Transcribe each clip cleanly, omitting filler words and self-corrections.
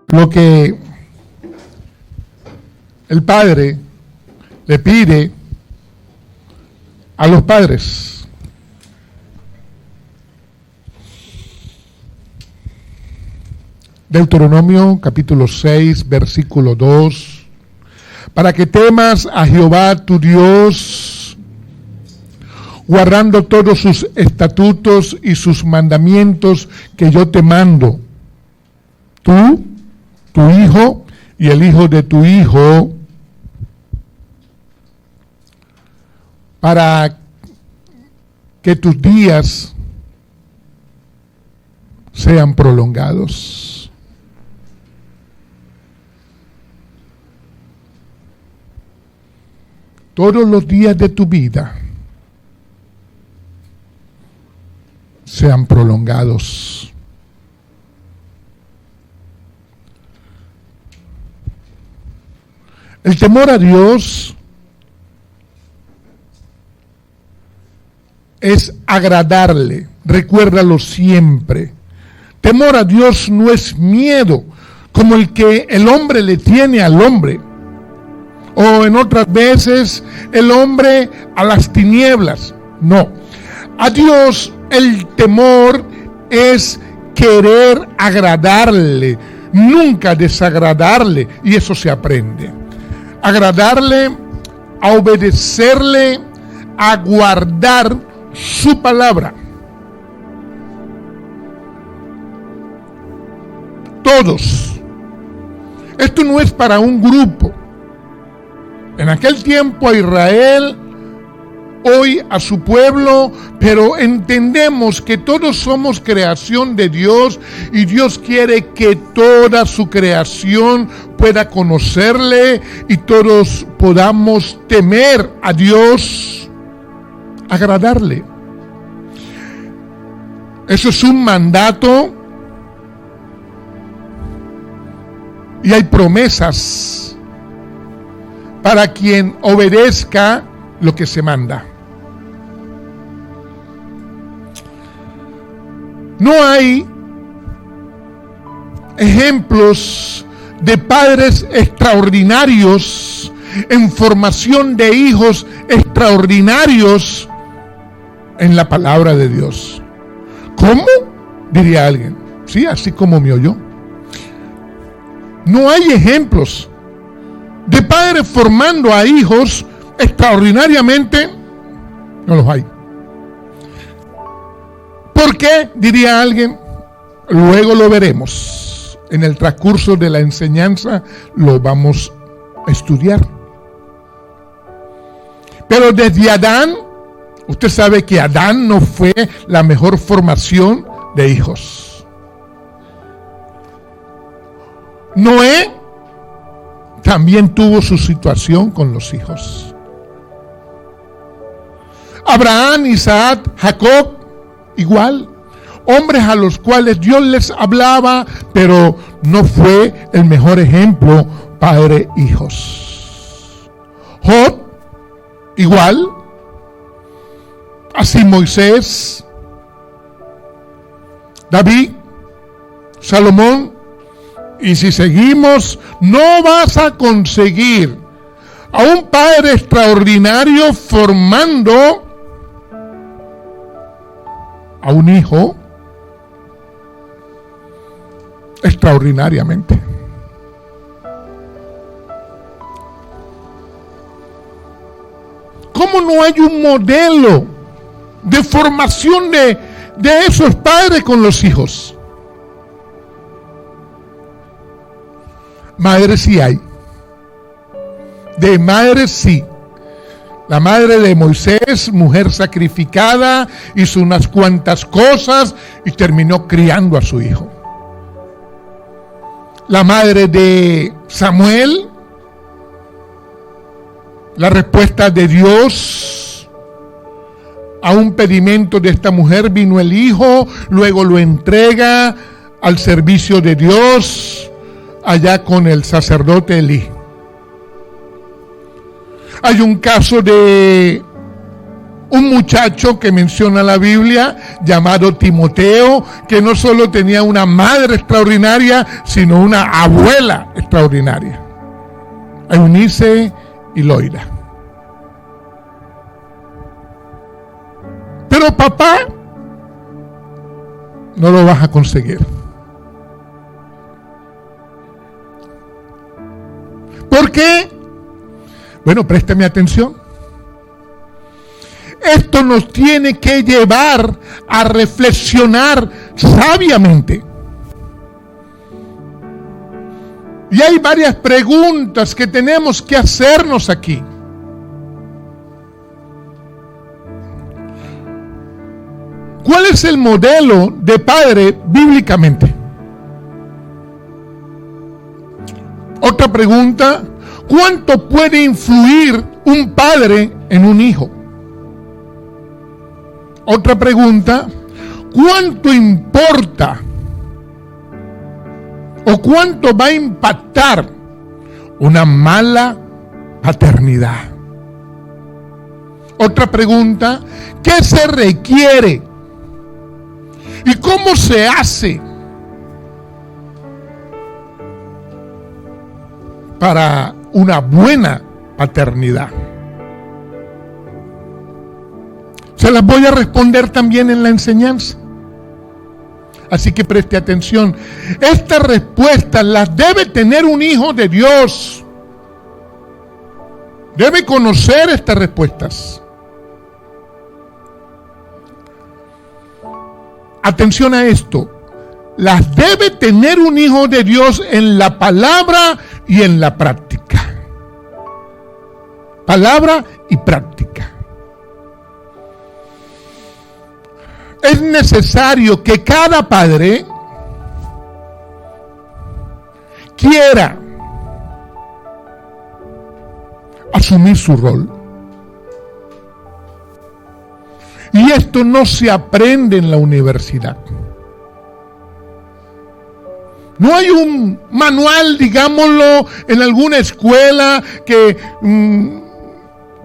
lo que el Padre le pide a los padres. Deuteronomio capítulo 6, versículo 2. Para que temas a Jehová tu Dios, guardando todos sus estatutos y sus mandamientos que yo te mando, tú, tu hijo y el hijo de tu hijo, para que tus días sean prolongados. Todos los días de tu vida sean prolongados. El temor a Dios es agradarle, recuérdalo siempre. Temor a Dios no es miedo, como el que el hombre le tiene al hombre, o en otras veces el hombre a las tinieblas. No, a Dios el temor es querer agradarle, nunca desagradarle, y eso se aprende. Agradarle, a obedecerle, a guardar su palabra. Todos. Esto no es para un grupo. En aquel tiempo a Israel, hoy a su pueblo, pero entendemos que todos somos creación de Dios y Dios quiere que toda su creación pueda conocerle y todos podamos temer a Dios, agradarle. Eso es un mandato y hay promesas para quien obedezca lo que se manda. No hay ejemplos de padres extraordinarios en formación de hijos extraordinarios en la palabra de Dios. ¿Cómo? Diría alguien. Sí, así como me oyó. No hay ejemplos de padres formando a hijos extraordinariamente, no los hay. ¿Por qué? Diría alguien. Luego lo veremos. En el transcurso de la enseñanza lo vamos a estudiar. Pero desde Adán, usted sabe que Adán no fue la mejor formación de hijos. Noé también tuvo su situación con los hijos. Abraham, Isaac, Jacob, igual. Hombres a los cuales Dios les hablaba, pero no fue el mejor ejemplo padre-hijos. Job, igual. Así Moisés, David, Salomón. Y si seguimos, no vas a conseguir a un padre extraordinario formando a un hijo extraordinariamente. ¿Cómo no hay un modelo de formación de esos padres con los hijos? Madres sí hay. De madres sí. La madre de Moisés, mujer sacrificada, hizo unas cuantas cosas y terminó criando a su hijo. La madre de Samuel, la respuesta de Dios a un pedimento de esta mujer, vino el hijo, luego lo entrega al servicio de Dios, allá con el sacerdote Elí. Hay un caso de un muchacho que menciona la Biblia llamado Timoteo, que no solo tenía una madre extraordinaria, sino una abuela extraordinaria, Eunice y Loida. Pero papá, no lo vas a conseguir. ¿Por qué? Bueno, préstame atención. Esto nos tiene que llevar a reflexionar sabiamente. Y hay varias preguntas que tenemos que hacernos aquí. ¿Cuál es el modelo de padre bíblicamente? Otra pregunta, ¿cuánto puede influir un padre en un hijo? Otra pregunta, ¿cuánto importa o cuánto va a impactar una mala paternidad? Otra pregunta, ¿qué se requiere y cómo se hace para una buena paternidad? Se las voy a responder también en la enseñanza. Así que preste atención. Estas respuestas las debe tener un hijo de Dios. Debe conocer estas respuestas. Atención a esto. Las debe tener un hijo de Dios en la palabra y en la práctica. Palabra y práctica. Es necesario que cada padre quiera asumir su rol. Y esto no se aprende en la universidad. No hay un manual, digámoslo, en alguna escuela que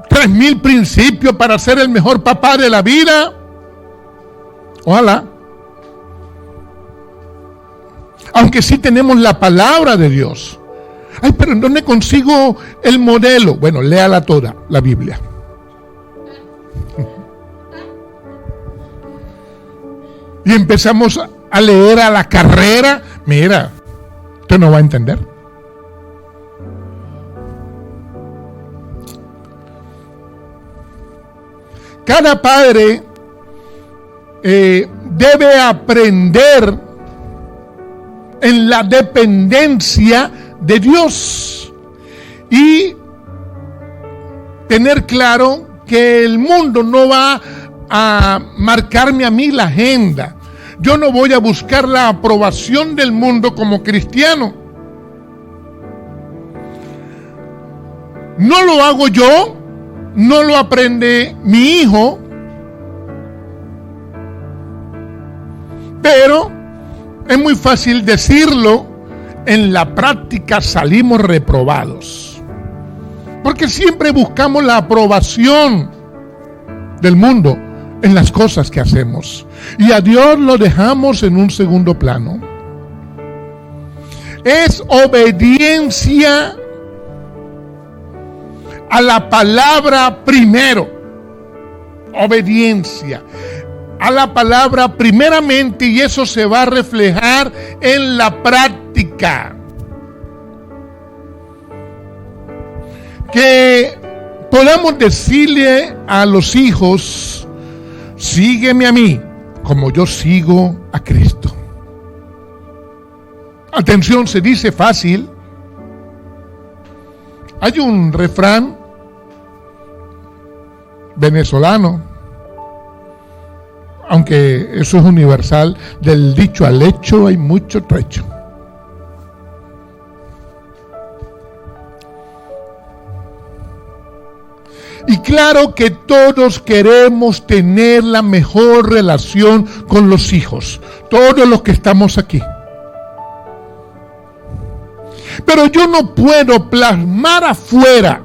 3,000 principios para ser el mejor papá de la vida. Ojalá. Aunque sí tenemos la palabra de Dios. Ay, pero ¿en dónde consigo el modelo? Bueno, léala toda, la Biblia. Y empezamos a leer a la carrera. Mira, usted no va a entender. Cada padre debe aprender en la dependencia de Dios y tener claro que el mundo no va a marcarme a mí la agenda. Yo no voy a buscar la aprobación del mundo como cristiano. No lo hago yo, no lo aprende mi hijo, pero es muy fácil decirlo, en la práctica salimos reprobados. Porque siempre buscamos la aprobación del mundo en las cosas que hacemos. Y a Dios lo dejamos en un segundo plano. Es obediencia a la palabra primero. Obediencia a la palabra primeramente, y eso se va a reflejar en la práctica. Que podamos decirle a los hijos: sígueme a mí como yo sigo a Cristo. Atención, se dice fácil. Hay un refrán venezolano, aunque eso es universal: del dicho al hecho hay mucho trecho. Y claro que todos queremos tener la mejor relación con los hijos, todos los que estamos aquí. Pero yo no puedo plasmar afuera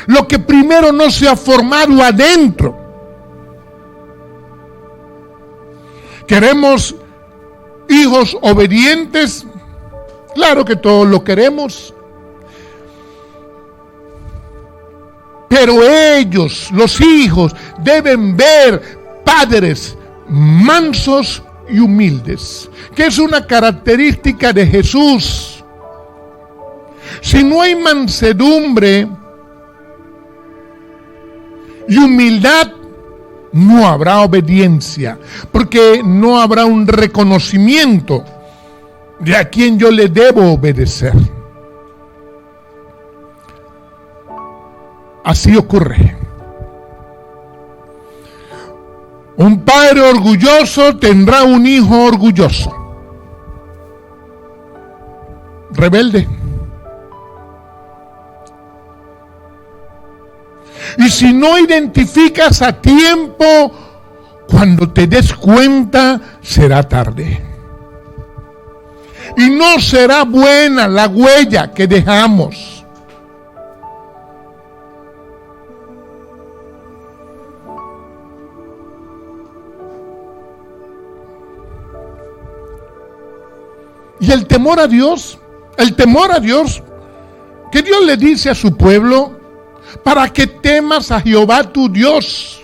lo que primero no se ha formado adentro. ¿Queremos hijos obedientes? Claro que todos lo queremos. Pero ellos, los hijos, deben ver padres mansos y humildes, que es una característica de Jesús. Si no hay mansedumbre y humildad, no habrá obediencia, porque no habrá un reconocimiento de a quien yo le debo obedecer. Así ocurre. Un padre orgulloso tendrá un hijo orgulloso, rebelde. Y si no identificas a tiempo, cuando te des cuenta, será tarde. Y no será buena la huella que dejamos. Y el temor a Dios, que Dios le dice a su pueblo, para que temas a Jehová tu Dios,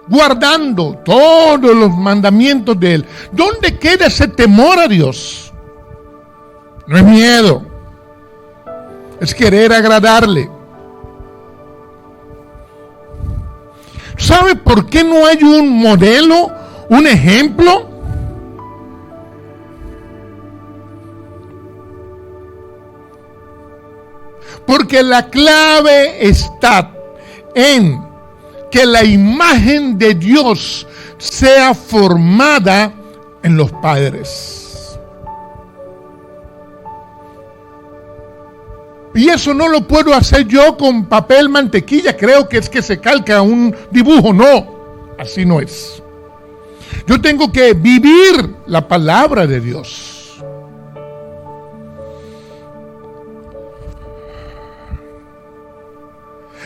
guardando todos los mandamientos de Él. ¿Dónde queda ese temor a Dios? No es miedo, es querer agradarle. ¿Sabe por qué no hay un modelo, un ejemplo? Porque la clave está en que la imagen de Dios sea formada en los padres. Y eso no lo puedo hacer yo con papel mantequilla. Creo que es que se calca un dibujo. No, así no es. Yo tengo que vivir la palabra de Dios.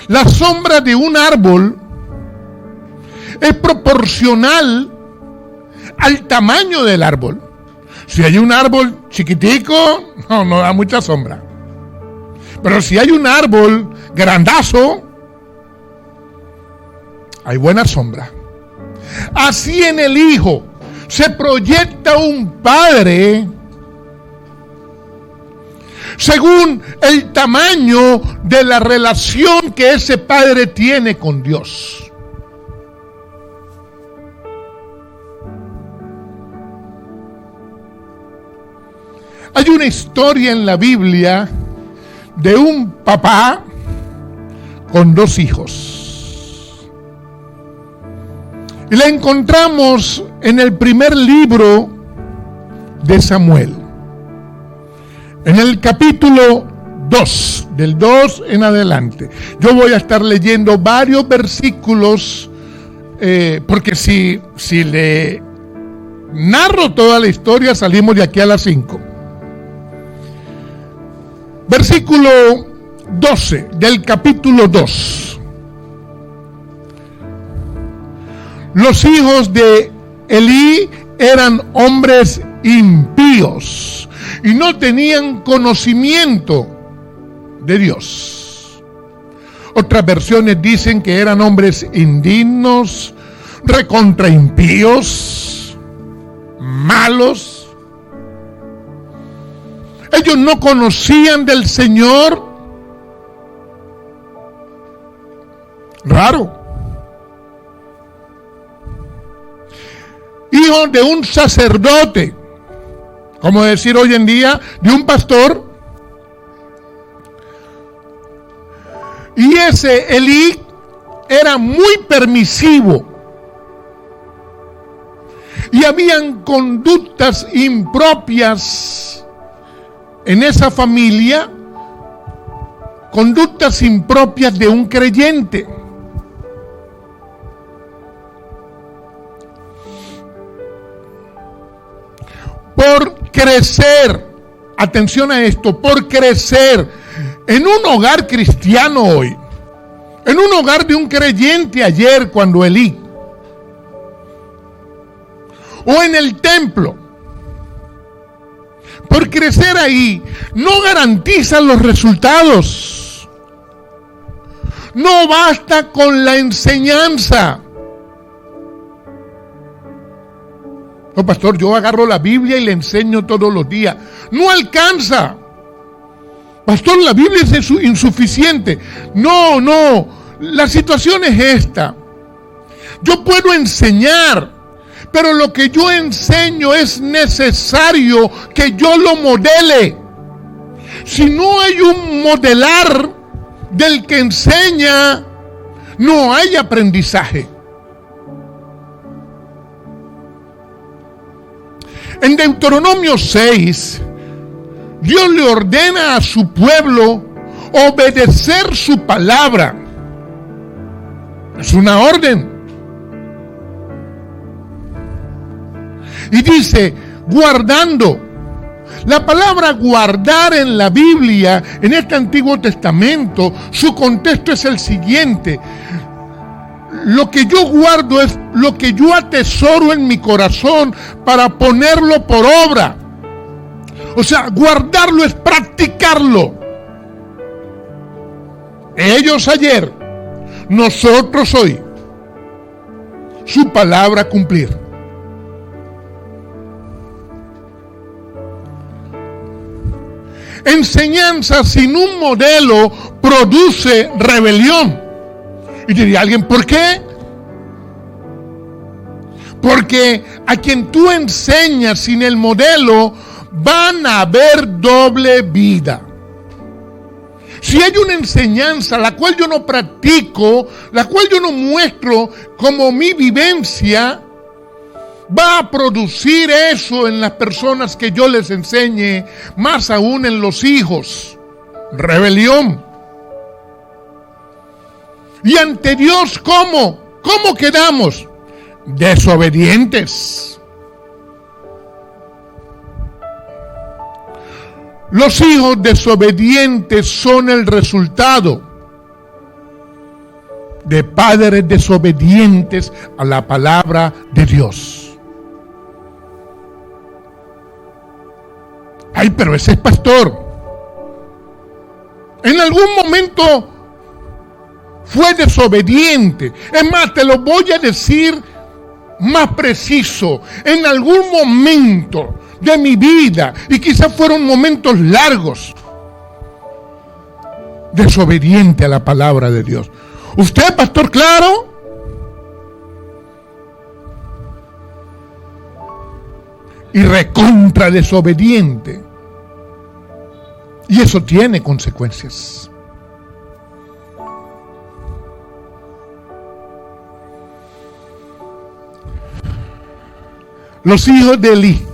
La sombra de un árbol es proporcional al tamaño del árbol. Si hay un árbol chiquitico, no da mucha sombra. Pero si hay un árbol grandazo, hay buena sombra. Así en el hijo se proyecta un padre según el tamaño de la relación que ese padre tiene con Dios. Hay una historia en la Biblia de un papá con dos hijos. Y la encontramos en el primer libro de Samuel. En el capítulo 2, del 2 en adelante. Yo voy a estar leyendo varios versículos, porque si le narro toda la historia, salimos de aquí a las 5. Versículo 12 del capítulo 2. Los hijos de Elí eran hombres impíos y no tenían conocimiento de Dios. Otras versiones dicen que eran hombres indignos, recontra impíos, malos. Ellos no conocían del Señor. Raro. Hijo de un sacerdote, como decir hoy en día, de un pastor. Y ese Elí era muy permisivo. Y habían conductas impropias en esa familia, conductas impropias de un creyente. Por crecer, atención a esto, por crecer en un hogar cristiano hoy, en un hogar de un creyente ayer, cuando Elí o en el templo. Por crecer ahí no garantiza los resultados. No basta con la enseñanza. No, pastor, yo agarro la Biblia y le enseño todos los días. No alcanza. Pastor, la Biblia es insuficiente. No. La situación es esta. Yo puedo enseñar, pero lo que yo enseño es necesario que yo lo modele. Si no hay un modelar del que enseña, no hay aprendizaje. En Deuteronomio 6, Dios le ordena a su pueblo obedecer su palabra. Es una orden. Y dice, guardando. La palabra guardar en la Biblia, en este Antiguo Testamento, su contexto es el siguiente. Lo que yo guardo es lo que yo atesoro en mi corazón para ponerlo por obra. O sea, guardarlo es practicarlo. Ellos ayer, nosotros hoy. Su palabra cumplir. Enseñanza sin un modelo produce rebelión. Y diría alguien, ¿por qué? Porque a quien tú enseñas sin el modelo van a haber doble vida. Si hay una enseñanza la cual yo no practico, la cual yo no muestro como mi vivencia, va a producir eso en las personas que yo les enseñe, más aún en los hijos. Rebelión. Y ante Dios, ¿cómo? ¿Cómo quedamos? Desobedientes. Los hijos desobedientes son el resultado de padres desobedientes a la palabra de Dios. Ay, pero ese es pastor. En algún momento fue desobediente. Es más, te lo voy a decir más preciso. En algún momento de mi vida, y quizás fueron momentos largos, desobediente a la palabra de Dios. ¿Usted, pastor, claro? Y recontra desobediente. Y eso tiene consecuencias. Los hijos de Elí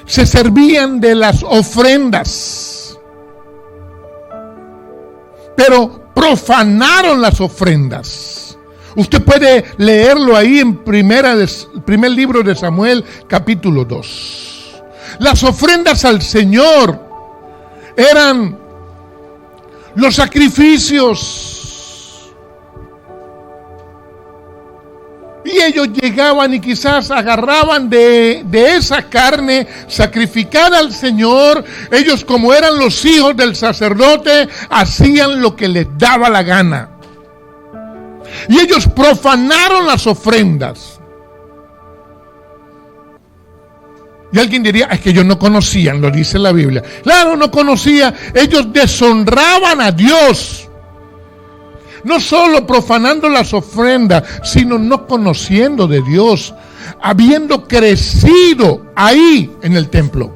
se servían de las ofrendas, pero profanaron las ofrendas. Usted puede leerlo ahí en primer libro de Samuel, capítulo 2. Las ofrendas al Señor eran los sacrificios. Y ellos llegaban y quizás agarraban de esa carne sacrificada al Señor. Ellos, como eran los hijos del sacerdote, hacían lo que les daba la gana. Y ellos profanaron las ofrendas. Y alguien diría, es que ellos no conocían, lo dice la Biblia. Claro, no conocían. Ellos deshonraban a Dios. No solo profanando las ofrendas, sino no conociendo de Dios, habiendo crecido ahí en el templo.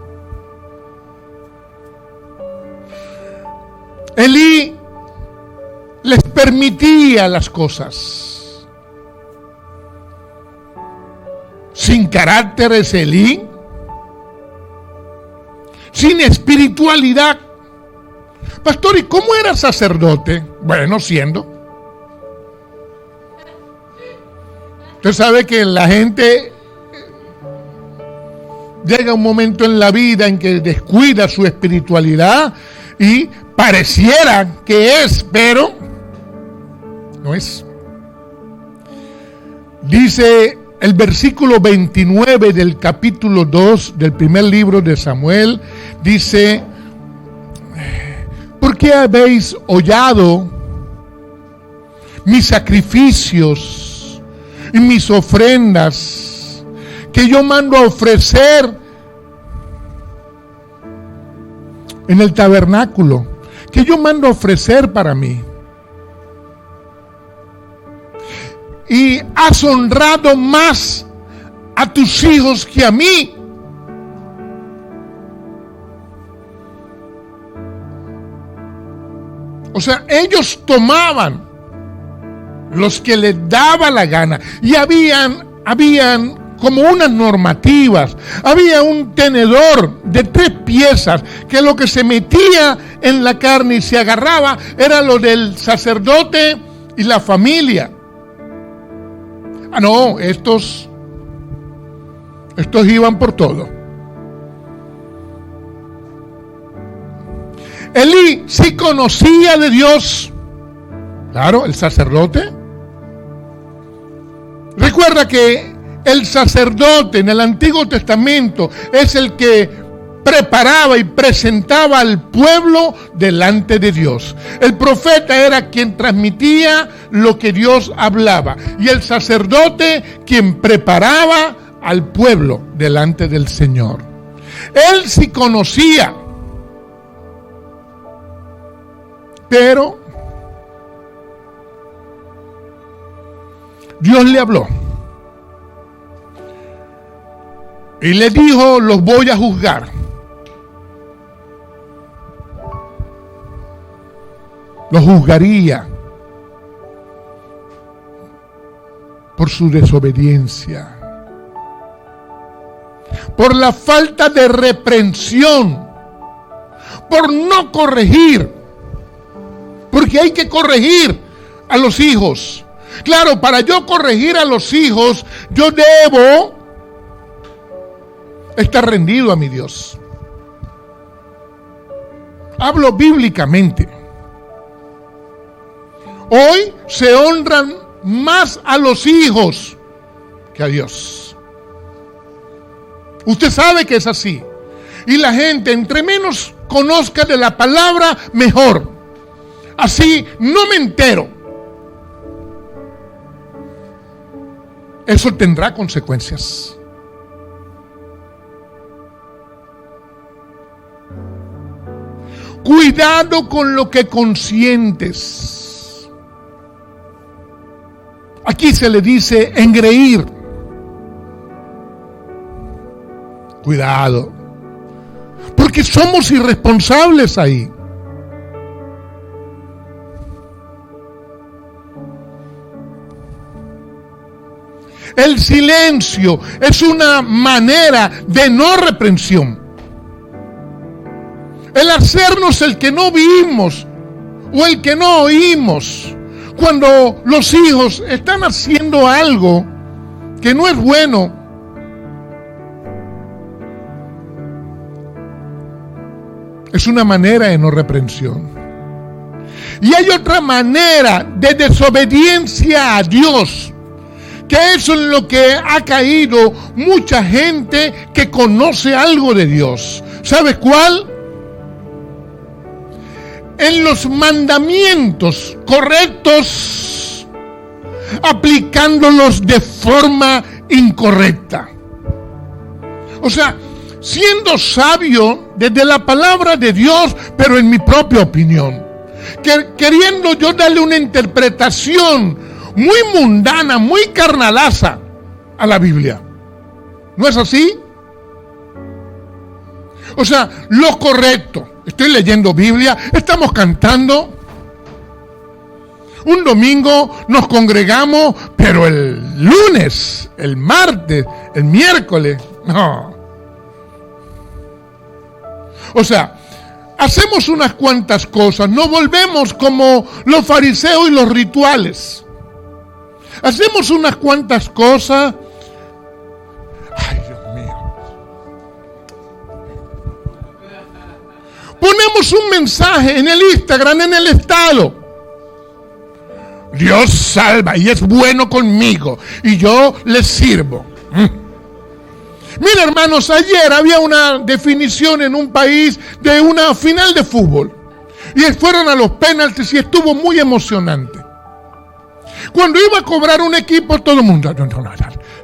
Elí les permitía las cosas. Sin carácter es Elí, sin espiritualidad. Pastor, ¿y cómo era sacerdote? Bueno, siendo. Usted sabe que la gente llega un momento en la vida en que descuida su espiritualidad y pareciera que es, pero no es. Dice el versículo 29 del capítulo 2 del primer libro de Samuel, dice: ¿por qué habéis hollado mis sacrificios y mis ofrendas que yo mando a ofrecer en el tabernáculo, que yo mando a ofrecer para mí? Y has honrado más a tus hijos que a mí. O sea, ellos tomaban los que les daba la gana, y habían como unas normativas. Había un tenedor de 3 piezas que lo que se metía en la carne y se agarraba era lo del sacerdote y la familia. Ah, no, estos iban por todo. Elí sí conocía de Dios. Claro, el sacerdote. Recuerda que el sacerdote en el Antiguo Testamento es el que preparaba y presentaba al pueblo delante de Dios. El profeta era quien transmitía lo que Dios hablaba, y el sacerdote quien preparaba al pueblo delante del Señor. Él sí conocía, pero Dios le habló y le dijo: los voy a juzgar. Los juzgaría por su desobediencia, por la falta de reprensión, por no corregir, porque hay que corregir a los hijos. Claro, para yo corregir a los hijos, yo debo estar rendido a mi Dios. Hablo bíblicamente. Hoy se honran más a los hijos que a Dios. Usted sabe que es así. Y la gente, entre menos conozca de la palabra, mejor. Así no me entero. Eso tendrá consecuencias. Cuidado con lo que consientes. Aquí se le dice engreír. Cuidado, porque somos irresponsables ahí. El silencio es una manera de no reprensión. El hacernos el que no vimos o el que no oímos. Cuando los hijos están haciendo algo que no es bueno, es una manera de no reprensión. Y hay otra manera de desobediencia a Dios, que eso es lo que ha caído mucha gente que conoce algo de Dios. ¿Sabes cuál? En los mandamientos correctos, aplicándolos de forma incorrecta. O sea, siendo sabio desde la palabra de Dios, pero en mi propia opinión. Queriendo yo darle una interpretación muy mundana, muy carnalaza a la Biblia. ¿No es así? O sea, lo correcto. Estoy leyendo Biblia, estamos cantando. Un domingo nos congregamos, pero el lunes, el martes, el miércoles, no. O sea, hacemos unas cuantas cosas, no volvemos como los fariseos y los rituales. Hacemos unas cuantas cosas. Ay, Dios mío. Ponemos un mensaje en el Instagram, en el estado. Dios salva y es bueno conmigo y yo le sirvo. Mira, hermanos, ayer había una definición en un país de una final de fútbol y fueron a los penaltis y estuvo muy emocionante. Cuando iba a cobrar un equipo, todo el mundo,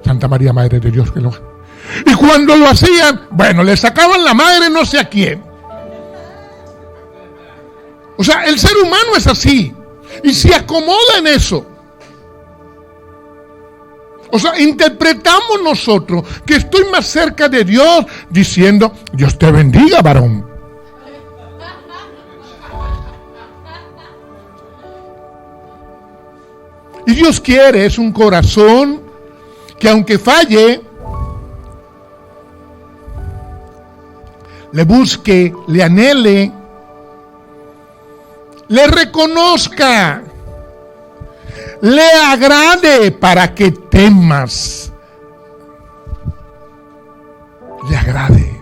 Santa María, Madre de Dios, que lo... Y cuando lo hacían, bueno, le sacaban la madre no sé a quién. O sea, el ser humano es así y se acomoda en eso. O sea, interpretamos nosotros que estoy más cerca de Dios diciendo, Dios te bendiga, varón. Y Dios quiere, es un corazón que aunque falle, le busque, le anhele, le reconozca, le agrade para que temas, le agrade.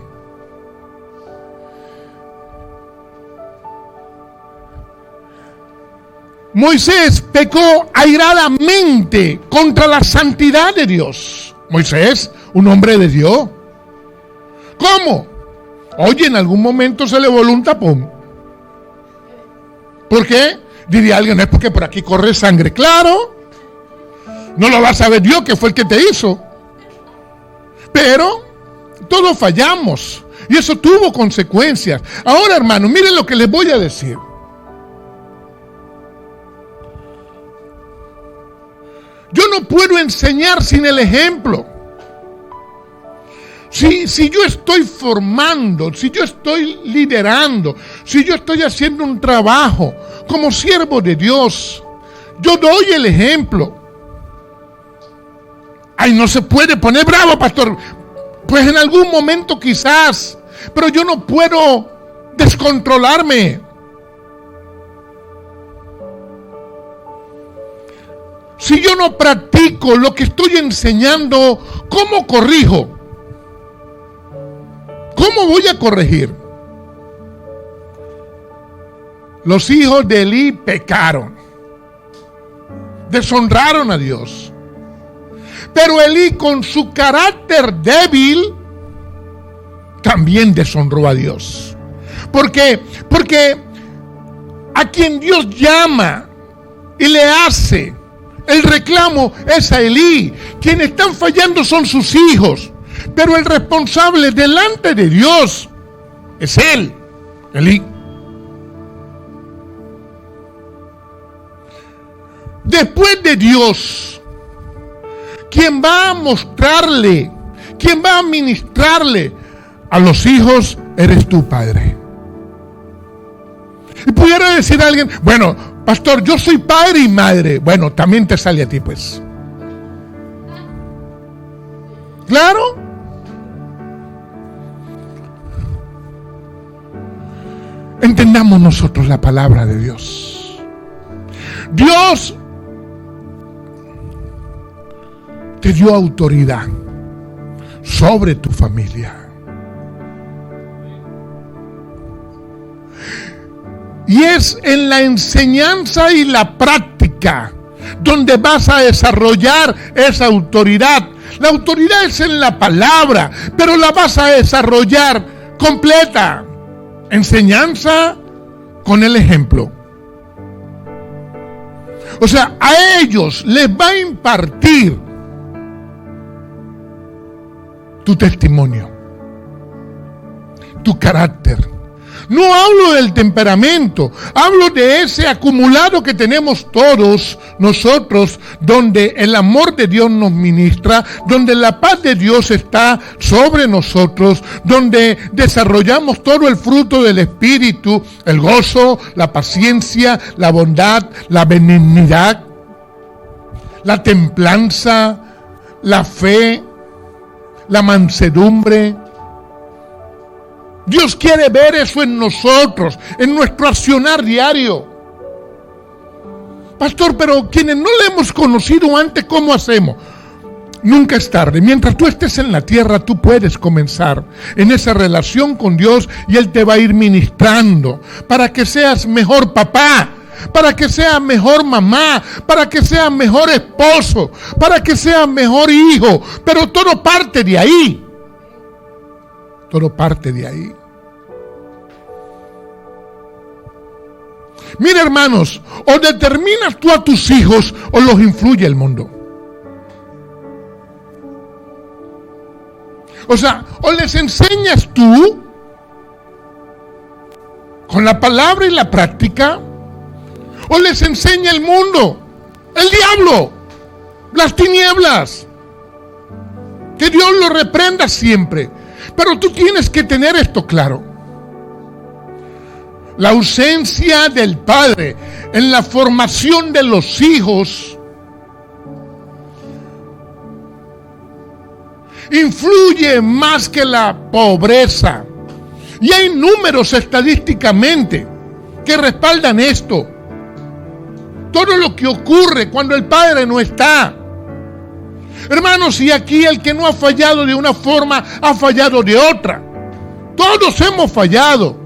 Moisés pecó airadamente contra la santidad de Dios. Moisés, un hombre de Dios. ¿Cómo? Oye, en algún momento se le voló un tapón. ¿Por qué? Diría alguien, es porque por aquí corre sangre. Claro, no lo va a saber Dios que fue el que te hizo. Pero todos fallamos y eso tuvo consecuencias. Ahora, hermanos, miren lo que les voy a decir. Yo no puedo enseñar sin el ejemplo. Si yo estoy formando, si yo estoy liderando, si yo estoy haciendo un trabajo como siervo de Dios, yo doy el ejemplo. Ay, no se puede poner bravo, pastor. Pues en algún momento quizás, pero yo no puedo descontrolarme. Si yo no practico lo que estoy enseñando, ¿cómo corrijo? ¿Cómo voy a corregir? Los hijos de Elí pecaron, deshonraron a Dios. Pero Elí, con su carácter débil, también deshonró a Dios. ¿Por qué? Porque a quien Dios llama y le hace el reclamo es a Elí. Quienes están fallando son sus hijos. Pero el responsable delante de Dios es él, Elí. Después de Dios, quien va a mostrarle, quien va a ministrarle a los hijos, eres tú, Padre. Y pudiera decir alguien, bueno, pastor, yo soy padre y madre. Bueno, también te sale a ti, pues. Claro. Entendamos nosotros la palabra de Dios. Dios te dio autoridad sobre tu familia. Y es en la enseñanza y la práctica donde vas a desarrollar esa autoridad. La autoridad es en la palabra, pero la vas a desarrollar completa. Enseñanza con el ejemplo. O sea, a ellos les va a impartir tu testimonio, tu carácter. No hablo del temperamento, hablo de ese acumulado que tenemos todos nosotros, donde el amor de Dios nos ministra, donde la paz de Dios está sobre nosotros, donde desarrollamos todo el fruto del Espíritu, el gozo, la paciencia, la bondad, la benignidad, la templanza, la fe, la mansedumbre. Dios quiere ver eso en nosotros, en nuestro accionar diario. Pastor, pero quienes no le hemos conocido antes, ¿cómo hacemos? Nunca es tarde. Mientras tú estés en la tierra, tú puedes comenzar en esa relación con Dios y Él te va a ir ministrando para que seas mejor papá, para que seas mejor mamá, para que seas mejor esposo, para que seas mejor hijo. Pero todo parte de ahí. Todo parte de ahí. Mira, hermanos, o determinas tú a tus hijos o los influye el mundo. O sea, o les enseñas tú con la palabra y la práctica, o les enseña el mundo, el diablo, las tinieblas. Que Dios lo reprenda siempre. Pero tú tienes que tener esto claro. La ausencia del padre en la formación de los hijos influye más que la pobreza. Y hay números estadísticamente que respaldan esto. Todo lo que ocurre cuando el padre no está. Hermanos, y aquí el que no ha fallado de una forma, ha fallado de otra. Todos hemos fallado.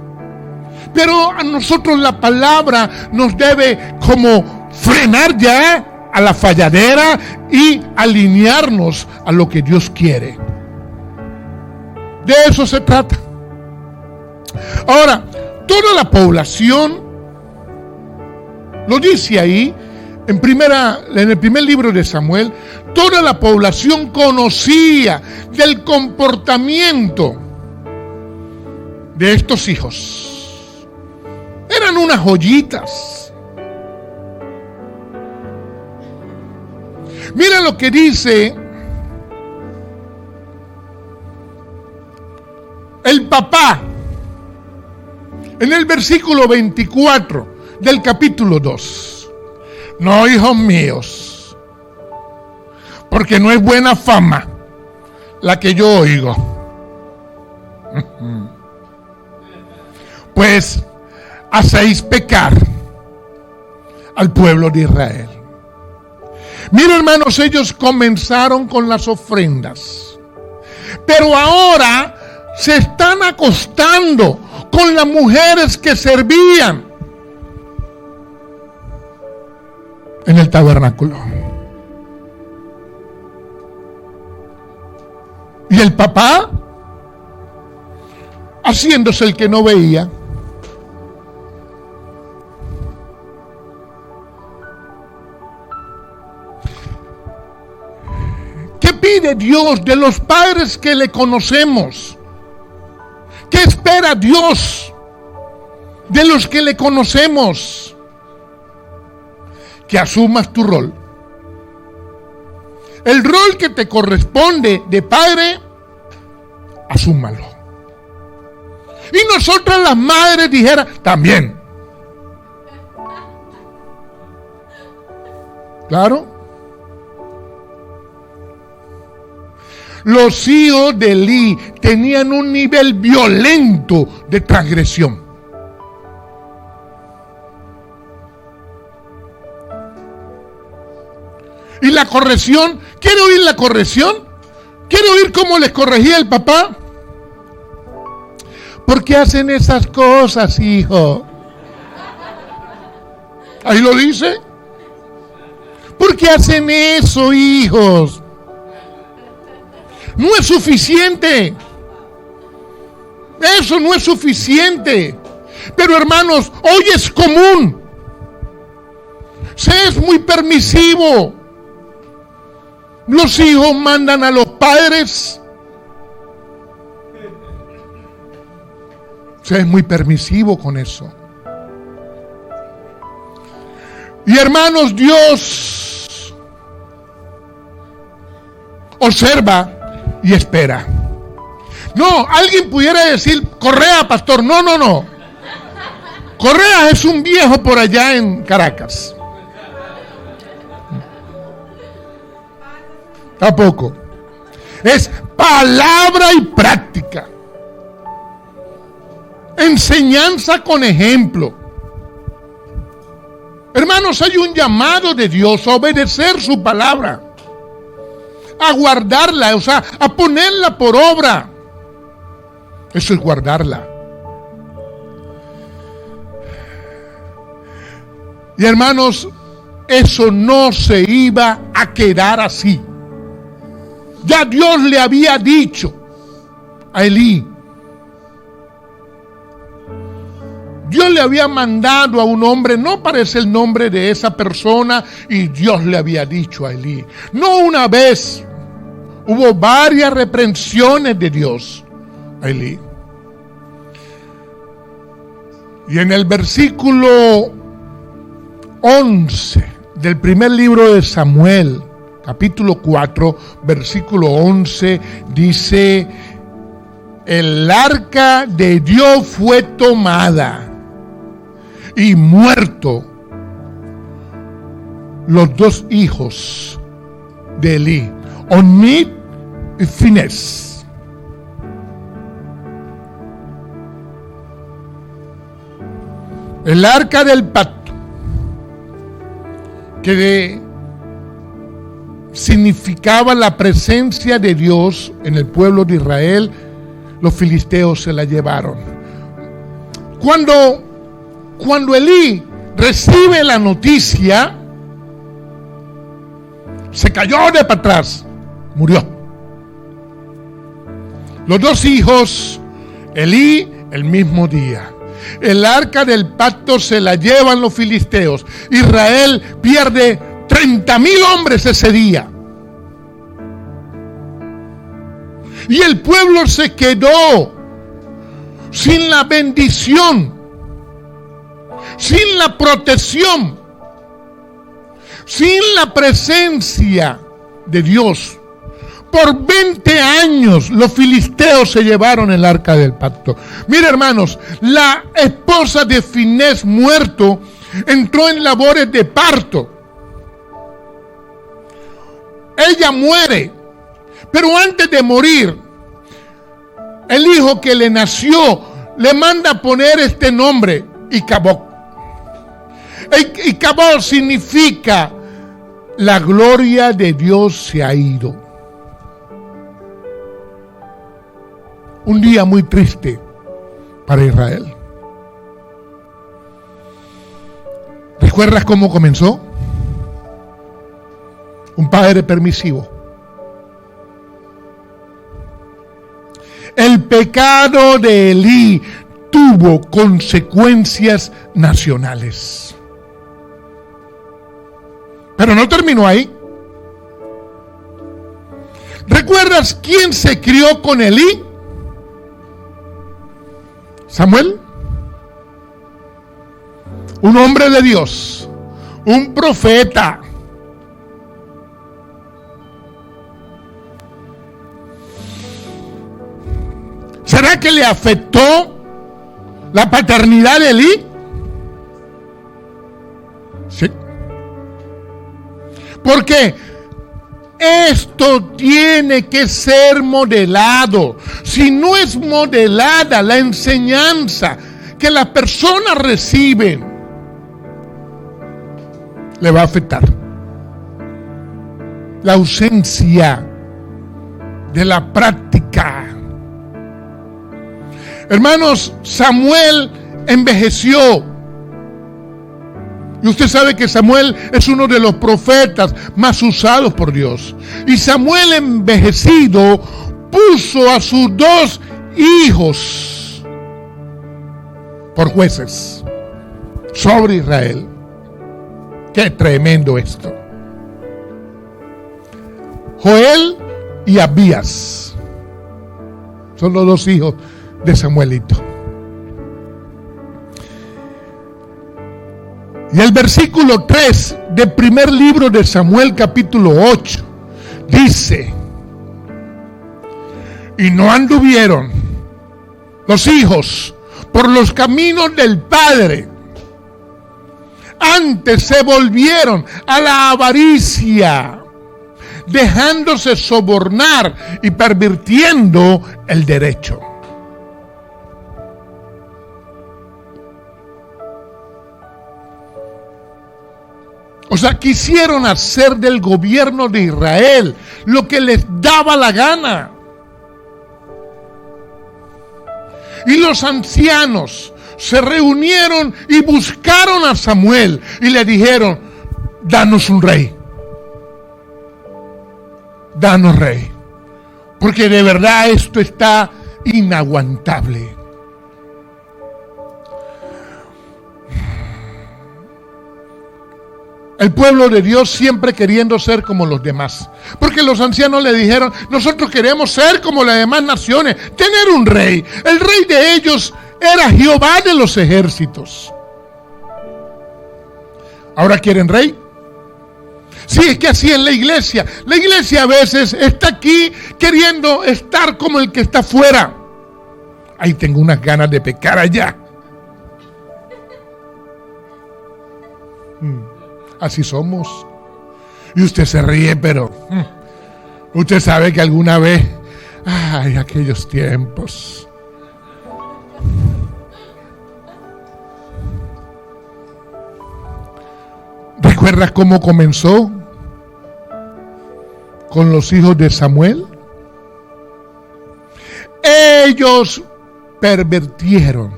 Pero a nosotros la palabra nos debe como frenar ya a la falladera y alinearnos a lo que Dios quiere. De eso se trata. Ahora, toda la población, lo dice ahí, en el primer libro de Samuel, toda la población conocía del comportamiento de estos hijos. Eran unas joyitas. Mira lo que dice el papá en el versículo 24 del capítulo 2. No, hijos míos, porque no es buena fama la que yo oigo. Pues hacéis pecar al pueblo de Israel. Mira, hermanos, ellos comenzaron con las ofrendas, pero ahora se están acostando con las mujeres que servían en el tabernáculo. Y el papá haciéndose el que no veía. ¿Qué pide Dios de los padres que le conocemos? ¿Qué espera Dios de los que le conocemos? Que asumas tu rol. El rol que te corresponde de padre, asúmalo. Y nosotras las madres dijera también. Claro. Los hijos de Elí tenían un nivel violento de transgresión. ¿Y la corrección? ¿Quiere oír la corrección? ¿Quiere oír cómo les corregía el papá? ¿Por qué hacen esas cosas, hijo? Ahí lo dice. ¿Por qué hacen eso, hijos? No es suficiente. Eso no es suficiente. Pero hermanos, hoy es común. Se es muy permisivo. Los hijos mandan a los padres. Se es muy permisivo con eso. Y hermanos, Dios observa y espera. No, alguien pudiera decir, Correa, pastor. No. Correa es un viejo por allá en Caracas. Tampoco. Es palabra y práctica. Enseñanza con ejemplo. Hermanos, hay un llamado de Dios a obedecer su palabra, a guardarla, o sea, a ponerla por obra. Eso es guardarla. Y hermanos, eso no se iba a quedar así. Ya Dios le había dicho a Elí. Dios le había mandado a un hombre, no parece el nombre de esa persona, y Dios le había dicho a Elí. No una vez, hubo varias reprensiones de Dios a Elí. Y en el versículo 11 del primer libro de Samuel, capítulo 4, versículo 11, dice: el arca de Dios fue tomada y muerto los dos hijos de Elí, Ofni y Finés. El arca del pacto, que significaba la presencia de Dios en el pueblo de Israel, los filisteos se la llevaron. Cuando Elí recibe la noticia, se cayó de para atrás, murió. Los dos hijos, Elí, el mismo día. El arca del pacto se la llevan los filisteos. Israel pierde 30,000 hombres ese día. Y el pueblo se quedó sin la bendición, sin la protección, sin la presencia de Dios. Por 20 años los filisteos se llevaron el arca del pacto. Mira, hermanos, la esposa de Finés muerto entró en labores de parto. Ella muere, pero antes de morir, el hijo que le nació le manda a poner este nombre, Icabod. Icabod significa: la gloria de Dios se ha ido. Un día muy triste para Israel. ¿Recuerdas cómo comenzó? Un padre permisivo. El pecado de Elí tuvo consecuencias nacionales. Pero no terminó ahí. ¿Recuerdas quién se crió con Elí? Samuel, un hombre de Dios, un profeta. ¿Será que le afectó la paternidad de Elí? Sí. Porque esto tiene que ser modelado. Si no es modelada la enseñanza que las personas reciben, le va a afectar. La ausencia de la práctica. Hermanos, Samuel envejeció. Y usted sabe que Samuel es uno de los profetas más usados por Dios. Y Samuel, envejecido, puso a sus dos hijos por jueces sobre Israel. Qué tremendo esto. Joel y Abías son los dos hijos de Samuelito. Y el versículo 3 del primer libro de Samuel, capítulo 8, dice: y no anduvieron los hijos por los caminos del padre, antes se volvieron a la avaricia, dejándose sobornar y pervirtiendo el derecho. O sea, quisieron hacer del gobierno de Israel lo que les daba la gana. Y los ancianos se reunieron y buscaron a Samuel y le dijeron: danos un rey. Danos rey. Porque de verdad esto está inaguantable. El pueblo de Dios siempre queriendo ser como los demás. Porque los ancianos le dijeron: nosotros queremos ser como las demás naciones, tener un rey. El rey de ellos era Jehová de los ejércitos. ¿Ahora quieren rey? Sí, es que así en la iglesia a veces está aquí queriendo estar como el que está afuera. Ahí tengo unas ganas de pecar allá. Así somos. Y usted se ríe, pero usted sabe que alguna vez, ay, aquellos tiempos. ¿Recuerdas cómo comenzó con los hijos de Samuel? Ellos pervirtieron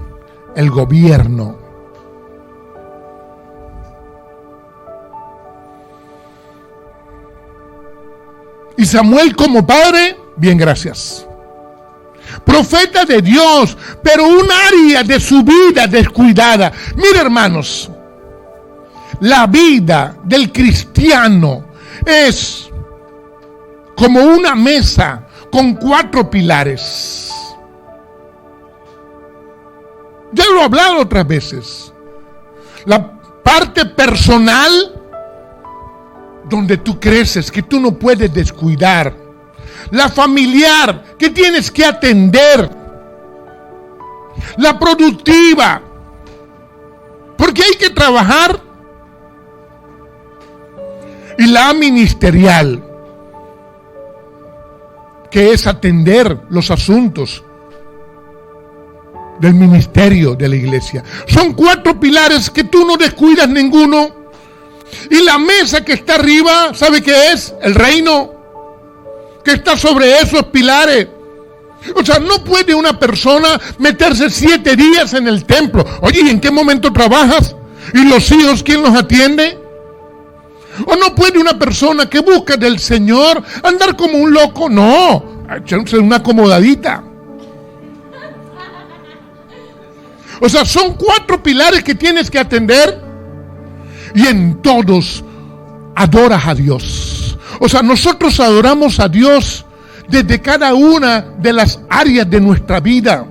el gobierno. Y Samuel como padre, bien, gracias. Profeta de Dios, pero un área de su vida descuidada. Mira, hermanos, la vida del cristiano es como una mesa con 4 pilares. Ya lo he hablado otras veces. La parte personal, donde tú creces, que tú no puedes descuidar. La familiar, que tienes que atender. La productiva, porque hay que trabajar. Y la ministerial, que es atender los asuntos del ministerio de la iglesia. Son 4 pilares que tú no descuidas ninguno. Y la mesa que está arriba, ¿sabe qué es? El reino, que está sobre esos pilares. O sea, no puede una persona meterse 7 días en el templo. Oye, ¿y en qué momento trabajas? ¿Y los hijos quién los atiende? ¿O no puede una persona que busca del Señor andar como un loco? No, echarse una acomodadita. O sea, son 4 pilares que tienes que atender. Y en todos adoras a Dios. O sea, nosotros adoramos a Dios desde cada una de las áreas de nuestra vida.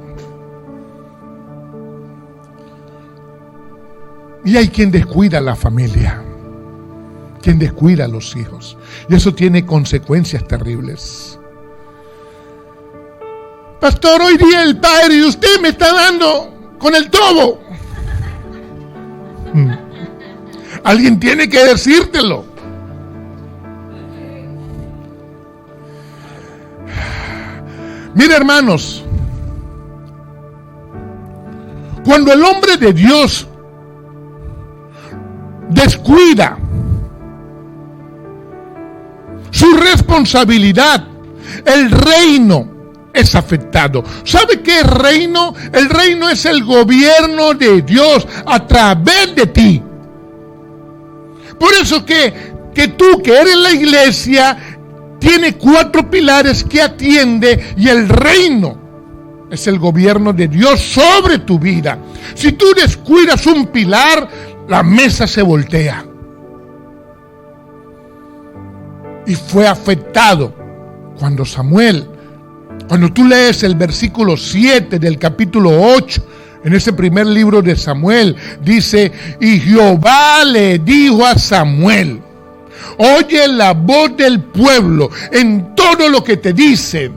Y hay quien descuida a la familia, quien descuida a los hijos. Y eso tiene consecuencias terribles. Pastor, hoy día el padre y usted me está dando con el tobo. Alguien tiene que decírtelo. Mira, hermanos, cuando el hombre de Dios descuida su responsabilidad, el reino es afectado. ¿Sabe qué es reino? El reino es el gobierno de Dios a través de ti. Por eso que tú que eres la iglesia tiene 4 pilares que atiende, y el reino es el gobierno de Dios sobre tu vida. Si tú descuidas un pilar, la mesa se voltea. Y fue afectado cuando tú lees el versículo 7 del capítulo 8, en ese primer libro de Samuel, dice: y Jehová le dijo a Samuel: oye la voz del pueblo en todo lo que te dicen,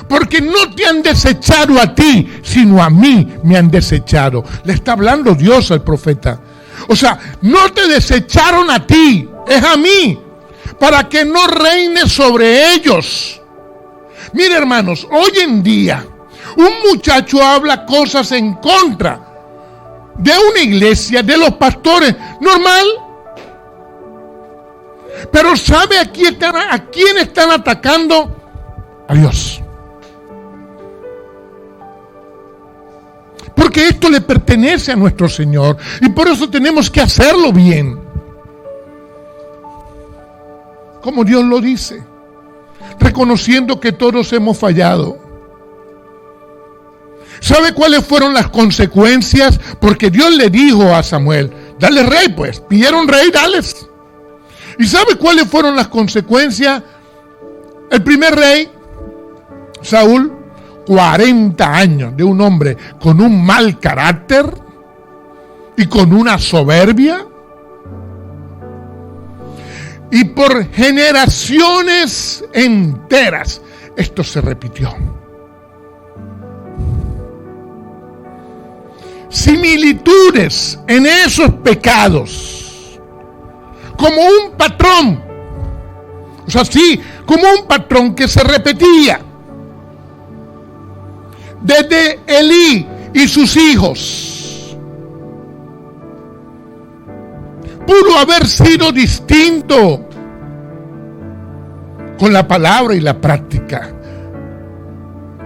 porque no te han desechado a ti, sino a mí me han desechado. Le está hablando Dios al profeta. O sea, no te desecharon a ti, es a mí, para que no reines sobre ellos. Mire, hermanos, hoy en día un muchacho habla cosas en contra de una iglesia, de los pastores, normal. Pero ¿sabe a quién están atacando? A Dios. Porque esto le pertenece a nuestro Señor y por eso tenemos que hacerlo bien, como Dios lo dice, reconociendo que todos hemos fallado. ¿Sabe cuáles fueron las consecuencias? Porque Dios le dijo a Samuel: dale rey, pues. Pidieron rey, dales. ¿Y sabe cuáles fueron las consecuencias? El primer rey, Saúl, 40 años de un hombre con un mal carácter y con una soberbia. Y por generaciones enteras esto se repitió. Similitudes en esos pecados, como un patrón, o sea, sí, como un patrón que se repetía desde Elí y sus hijos. Pudo haber sido distinto con la palabra y la práctica,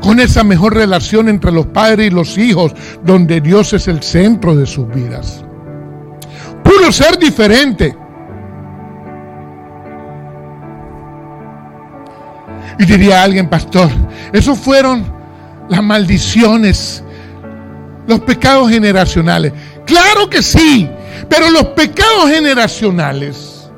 con esa mejor relación entre los padres y los hijos, donde Dios es el centro de sus vidas. Pudo ser diferente. Y diría alguien: pastor, esos fueron las maldiciones, los pecados generacionales. Claro que sí, pero los pecados generacionales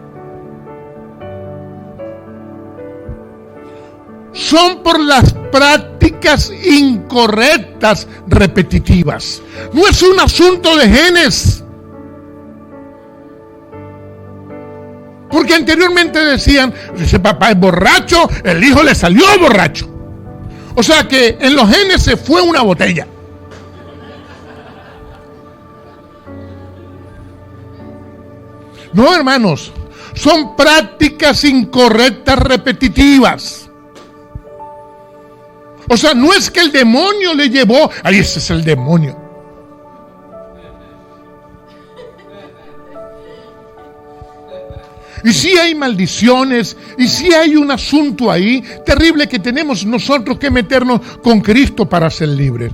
son por las prácticas incorrectas repetitivas. No es un asunto de genes. Porque anteriormente decían: ese papá es borracho, el hijo le salió borracho. O sea que en los genes se fue una botella. No, hermanos, son prácticas incorrectas repetitivas. O sea, no es que el demonio le llevó, ahí ese es el demonio. Y sí hay maldiciones, y sí hay un asunto ahí terrible que tenemos nosotros que meternos con Cristo para ser libres.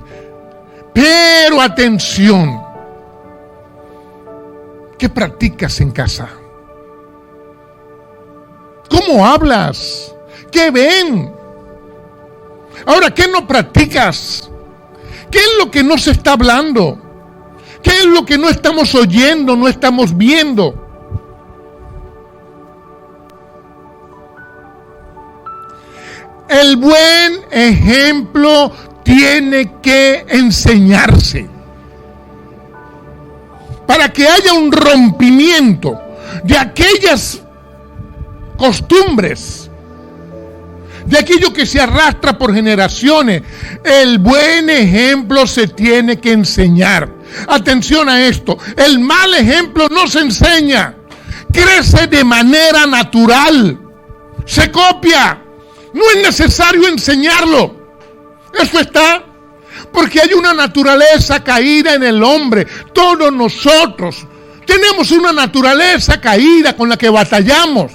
Pero atención, ¿qué practicas en casa? ¿Cómo hablas? ¿Qué ven? Ahora, ¿qué no practicas? ¿Qué es lo que no se está hablando? ¿Qué es lo que no estamos oyendo, no estamos viendo? El buen ejemplo tiene que enseñarse para que haya un rompimiento de aquellas costumbres, de aquello que se arrastra por generaciones. El buen ejemplo se tiene que enseñar. Atención a esto: el mal ejemplo no se enseña, crece de manera natural, se copia. No es necesario enseñarlo. Eso está. Porque hay una naturaleza caída en el hombre. Todos nosotros tenemos una naturaleza caída con la que batallamos.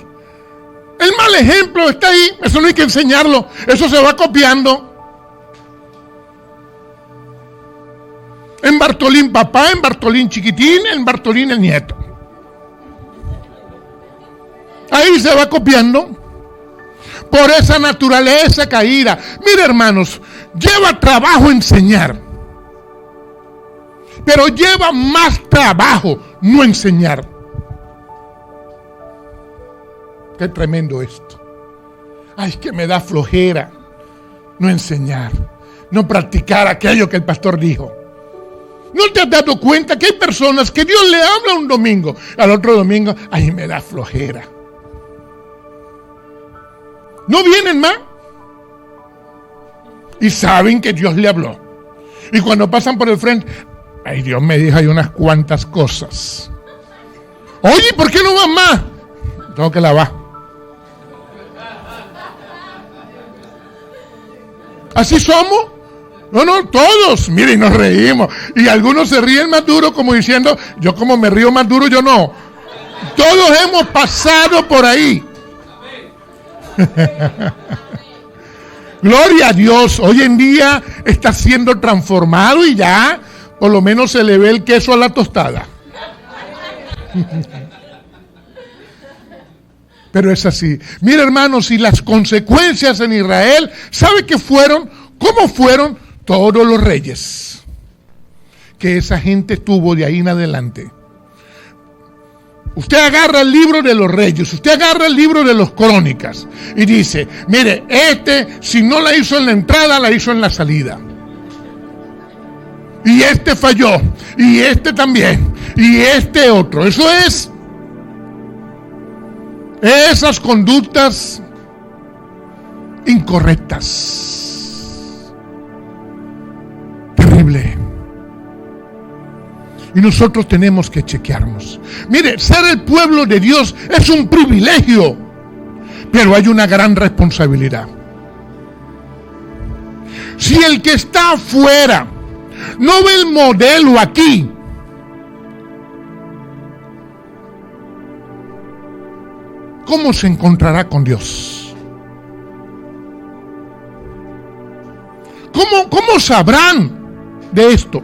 El mal ejemplo está ahí. Eso no hay que enseñarlo. Eso se va copiando. En Bartolín papá, en Bartolín chiquitín, en Bartolín el nieto. Ahí se va copiando. Por esa naturaleza caída. Mira, hermanos, lleva trabajo enseñar, pero lleva más trabajo no enseñar. Qué tremendo esto. Ay, que me da flojera no enseñar, no practicar aquello que el pastor dijo. ¿No te has dado cuenta que hay personas que Dios le habla un domingo, al otro domingo, ay, me da flojera? No vienen más. Y saben que Dios le habló. Y cuando pasan por el frente, ay, Dios me dijo hay unas cuantas cosas. Oye, ¿por qué no vas más? Tengo que lavar. ¿Así somos? No, todos. Miren, nos reímos. Y algunos se ríen más duro como diciendo, yo como me río más duro, yo no. Todos hemos pasado por ahí. Gloria a Dios. Hoy en día está siendo transformado y ya Por lo menos se le ve el queso a la tostada. Pero es así. Mira, hermanos, y las consecuencias en Israel, ¿sabe qué fueron? ¿Cómo fueron? Todos los reyes que esa gente tuvo de ahí en adelante. Usted agarra el libro de los reyes, usted agarra el libro de los crónicas y dice, mire, si no la hizo en la entrada, la hizo en la salida. Y falló, y también, y otro. Eso es. Esas conductas incorrectas. Terrible. Y nosotros tenemos que chequearnos. Mire, ser el pueblo de Dios es un privilegio, pero hay una gran responsabilidad. Si el que está afuera no ve el modelo aquí, ¿cómo se encontrará con Dios? ¿Cómo sabrán de esto?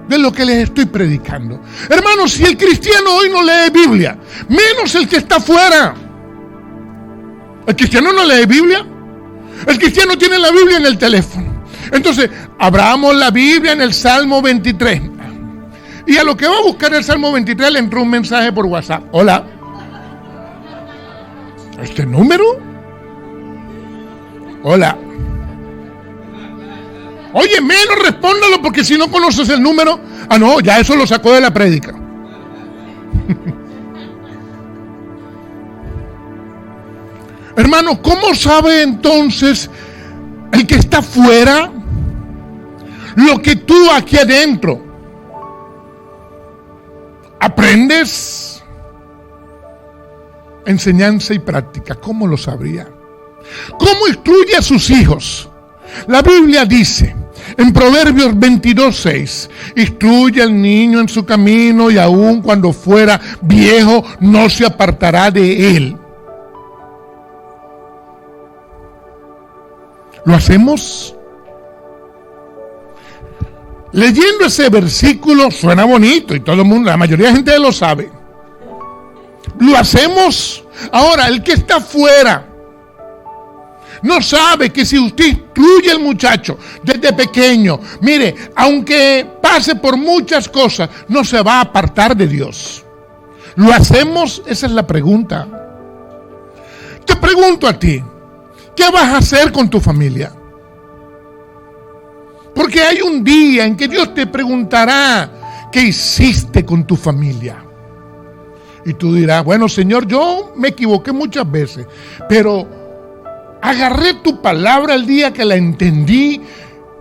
De lo que les estoy predicando. Hermanos, si el cristiano hoy no lee Biblia, menos el que está afuera. ¿El cristiano no lee Biblia? El cristiano tiene la Biblia en el teléfono. Entonces, abramos la Biblia en el Salmo 23. Y a lo que va a buscar el Salmo 23 le entró un mensaje por WhatsApp. Hola. ¿Este número? Hola. Oye, menos respóndalo, porque si no conoces el número, no, ya eso lo sacó de la prédica. Hermano, ¿cómo sabe entonces el que está afuera lo que tú aquí adentro aprendes? Enseñanza y práctica, ¿cómo lo sabría? ¿Cómo instruye a sus hijos? La Biblia dice en Proverbios 22:6, instruye al niño en su camino y aun cuando fuera viejo no se apartará de él. ¿Lo hacemos? Leyendo ese versículo suena bonito y todo el mundo, la mayoría de gente lo sabe. ¿Lo hacemos? Ahora, el que está afuera no sabe que si usted instruye al muchacho desde pequeño, mire, aunque pase por muchas cosas, no se va a apartar de Dios. ¿Lo hacemos? Esa es la pregunta. Te pregunto a ti, ¿qué vas a hacer con tu familia? Porque hay un día en que Dios te preguntará, ¿qué hiciste con tu familia? Y tú dirás, bueno, Señor, yo me equivoqué muchas veces, pero agarré tu palabra el día que la entendí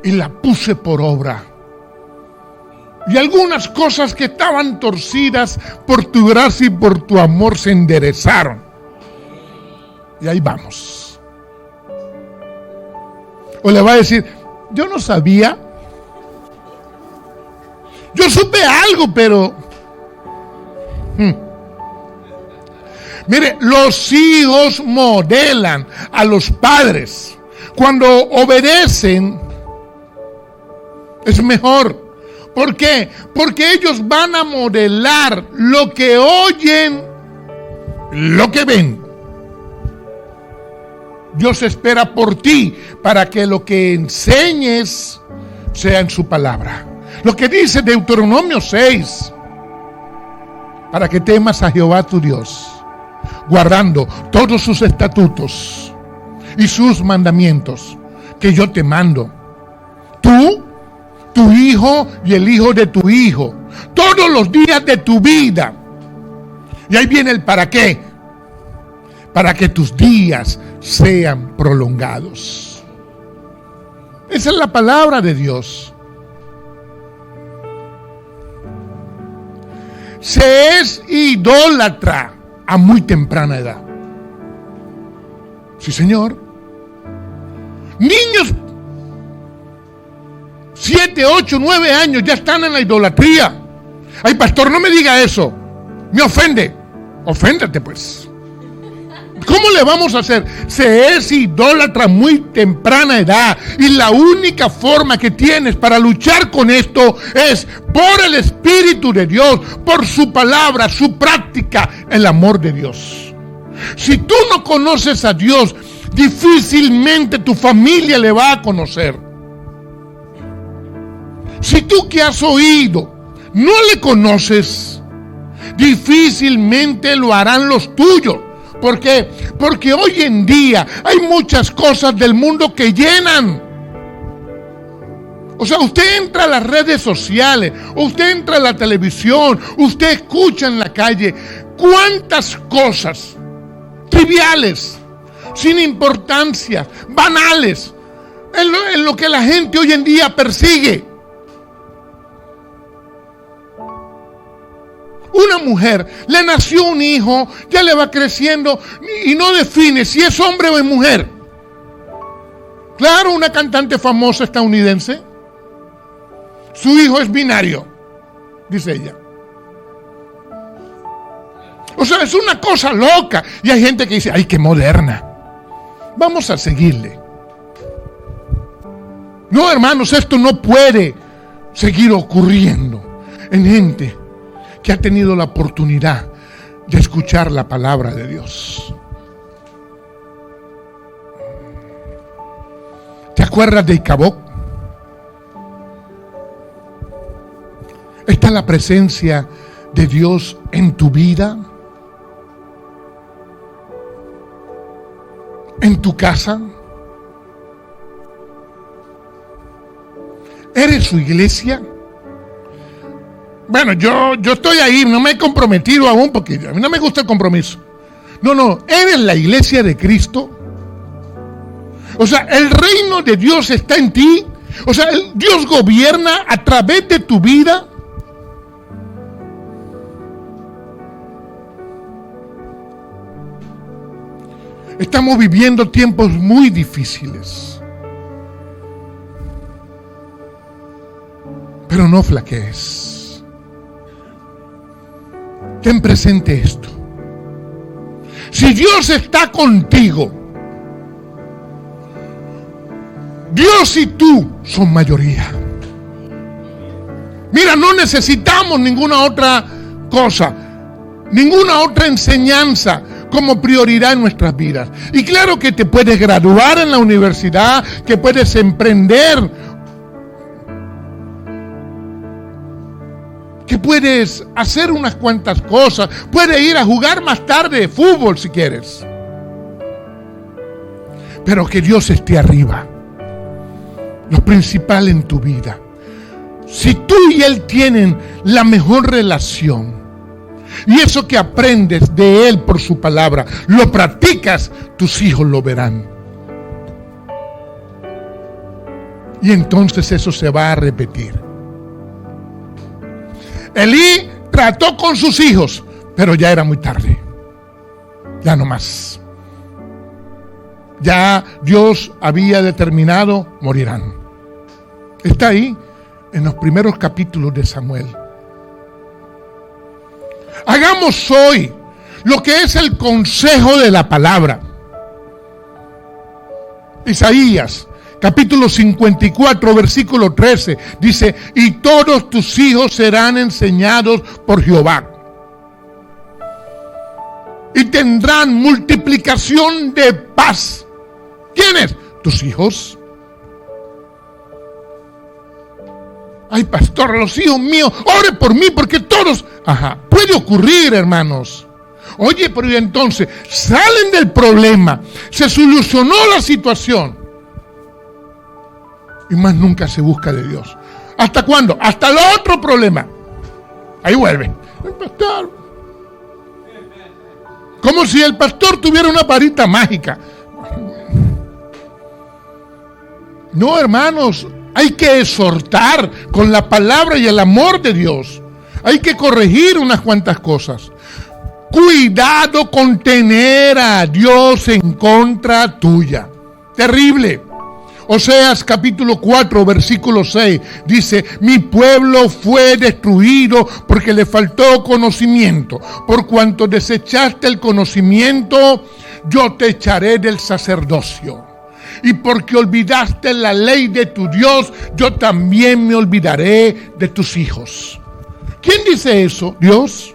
y la puse por obra. Y algunas cosas que estaban torcidas por tu gracia y por tu amor se enderezaron. Y ahí vamos. O le va a decir, yo no sabía. Yo supe algo, pero... Mire, los hijos modelan a los padres. Cuando obedecen, es mejor. ¿Por qué? Porque ellos van a modelar lo que oyen, lo que ven. Dios espera por ti para que lo que enseñes sea en su palabra. Lo que dice Deuteronomio 6, para que temas a Jehová tu Dios, guardando todos sus estatutos y sus mandamientos que yo te mando. Tú, tu hijo y el hijo de tu hijo, todos los días de tu vida. Y ahí viene el para qué. Para que tus días sean prolongados. Esa es la palabra de Dios. Se es idólatra a muy temprana edad. Sí, señor. Niños 7, 8, 9 años ya están en la idolatría. Ay, pastor, no me diga eso. Me ofende. Oféndete, pues. ¿Cómo le vamos a hacer? Se es idólatra muy temprana edad y la única forma que tienes para luchar con esto es por el Espíritu de Dios, por su palabra, su práctica, el amor de Dios. Si tú no conoces a Dios, difícilmente tu familia le va a conocer. Si tú que has oído no le conoces, difícilmente lo harán los tuyos. ¿Por qué? Porque hoy en día hay muchas cosas del mundo que llenan. O sea, usted entra a las redes sociales, usted entra a la televisión, usted escucha en la calle cuántas cosas triviales, sin importancia, banales, en lo que la gente hoy en día persigue. Una mujer, le nació un hijo, ya le va creciendo y no define si es hombre o es mujer. Claro, una cantante famosa estadounidense, su hijo es binario, dice ella. O sea, es una cosa loca. Y hay gente que dice, ay, qué moderna. Vamos a seguirle. No, hermanos, esto no puede seguir ocurriendo en gente que ha tenido la oportunidad de escuchar la palabra de Dios. ¿Te acuerdas de Icabod? ¿Está la presencia de Dios en tu vida? ¿En tu casa? ¿Eres su iglesia? Bueno, yo estoy ahí, no me he comprometido aún porque a mí no me gusta el compromiso. No, ¿eres la iglesia de Cristo? O sea, el reino de Dios está en ti. O sea, Dios gobierna a través de tu vida. Estamos viviendo tiempos muy difíciles. Pero no flaquees. Ten presente esto. Si Dios está contigo, Dios y tú son mayoría. Mira, no necesitamos ninguna otra cosa, ninguna otra enseñanza como prioridad en nuestras vidas. Y claro que te puedes graduar en la universidad, que puedes emprender, que puedes hacer unas cuantas cosas, puedes ir a jugar más tarde fútbol si quieres. Pero que Dios esté arriba, lo principal en tu vida. Si tú y Él tienen la mejor relación, y eso que aprendes de Él por su palabra, lo practicas, tus hijos lo verán. Y entonces eso se va a repetir. Elí trató con sus hijos, pero ya era muy tarde. Ya no más. Ya Dios había determinado, morirán. Está ahí en los primeros capítulos de Samuel. Hagamos hoy lo que es el consejo de la palabra. Isaías capítulo 54, versículo 13, dice, y todos tus hijos serán enseñados por Jehová. Y tendrán multiplicación de paz. ¿Quiénes? Tus hijos. Ay, pastor, los hijos míos, ore por mí porque todos... puede ocurrir, hermanos. Oye, pero entonces salen del problema, se solucionó la situación y más nunca se busca de Dios. ¿Hasta cuándo? Hasta el otro problema. Ahí vuelve. El pastor. Como si el pastor tuviera una varita mágica. No, hermanos, hay que exhortar con la palabra y el amor de Dios. Hay que corregir unas cuantas cosas. Cuidado con tener a Dios en contra tuya. Terrible. Oseas capítulo 4, versículo 6 dice, mi pueblo fue destruido porque le faltó conocimiento. Por cuanto desechaste el conocimiento, yo te echaré del sacerdocio. Y porque olvidaste la ley de tu Dios, yo también me olvidaré de tus hijos. ¿Quién dice eso? Dios.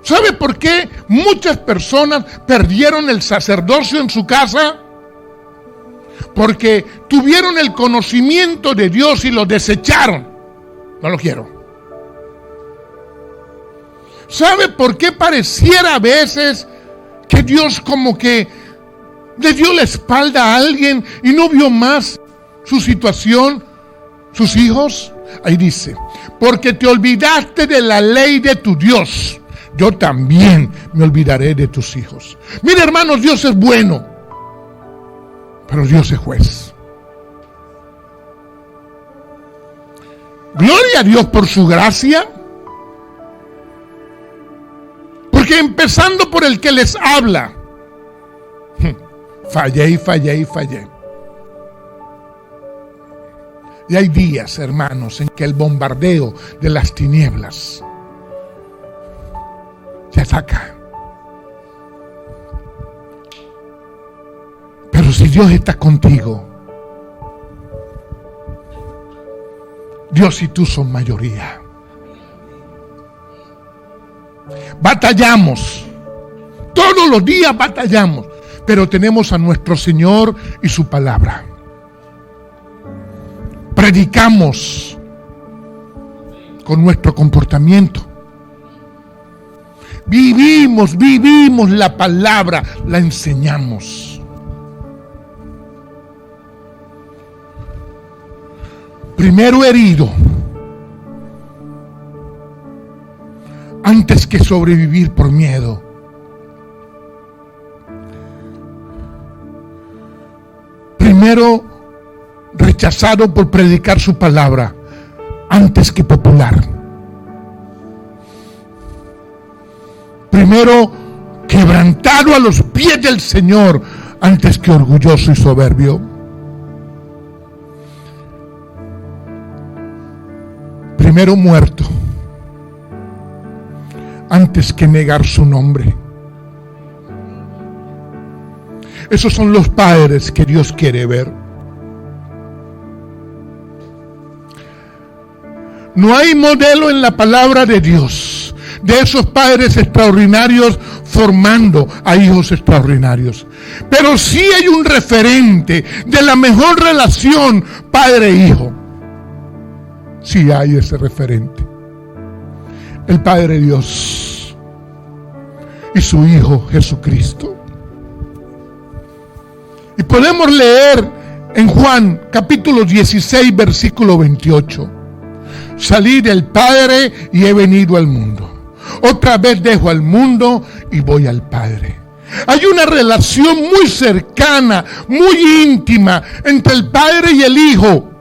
¿Sabe por qué muchas personas perdieron el sacerdocio en su casa? Porque tuvieron el conocimiento de Dios y lo desecharon. No lo quiero. ¿Sabe por qué pareciera a veces que Dios como que le dio la espalda a alguien y no vio más su situación, sus hijos? Ahí dice, porque te olvidaste de la ley de tu Dios, yo también me olvidaré de tus hijos. Mire, hermanos, Dios es bueno, pero Dios es juez. Gloria a Dios por su gracia. Porque empezando por el que les habla, fallé. Y hay días, hermanos, en que el bombardeo de las tinieblas te ataca. Pero si Dios está contigo, Dios y tú son mayoría. Batallamos, todos los días batallamos, pero tenemos a nuestro Señor y su palabra. Predicamos con nuestro comportamiento. Vivimos la palabra, la enseñamos. Primero herido, antes que sobrevivir por miedo. Primero rechazado por predicar su palabra, antes que popular. Primero quebrantado a los pies del Señor, antes que orgulloso y soberbio. Primero muerto, antes que negar su nombre. Esos son los padres que Dios quiere ver. No hay modelo en la palabra de Dios de esos padres extraordinarios formando a hijos extraordinarios. Pero sí hay un referente de la mejor relación padre-hijo. Sí hay ese referente. El Padre Dios y su Hijo Jesucristo. Y podemos leer en Juan capítulo 16 versículo 28. Salí del Padre y he venido al mundo. Otra vez dejo al mundo y voy al Padre. Hay una relación muy cercana, muy íntima entre el Padre y el Hijo.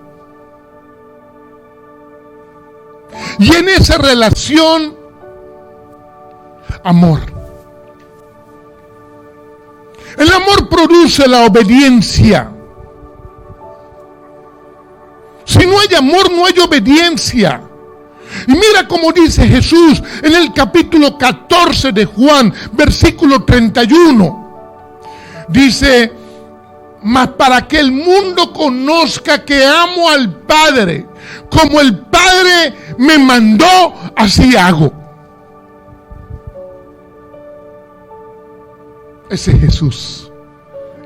Y en esa relación, amor. El amor produce la obediencia. Si no hay amor, no hay obediencia. Y mira cómo dice Jesús en el capítulo 14 de Juan, versículo 31. Dice, mas para que el mundo conozca que amo al Padre, como el Padre me mandó, así hago. Ese es Jesús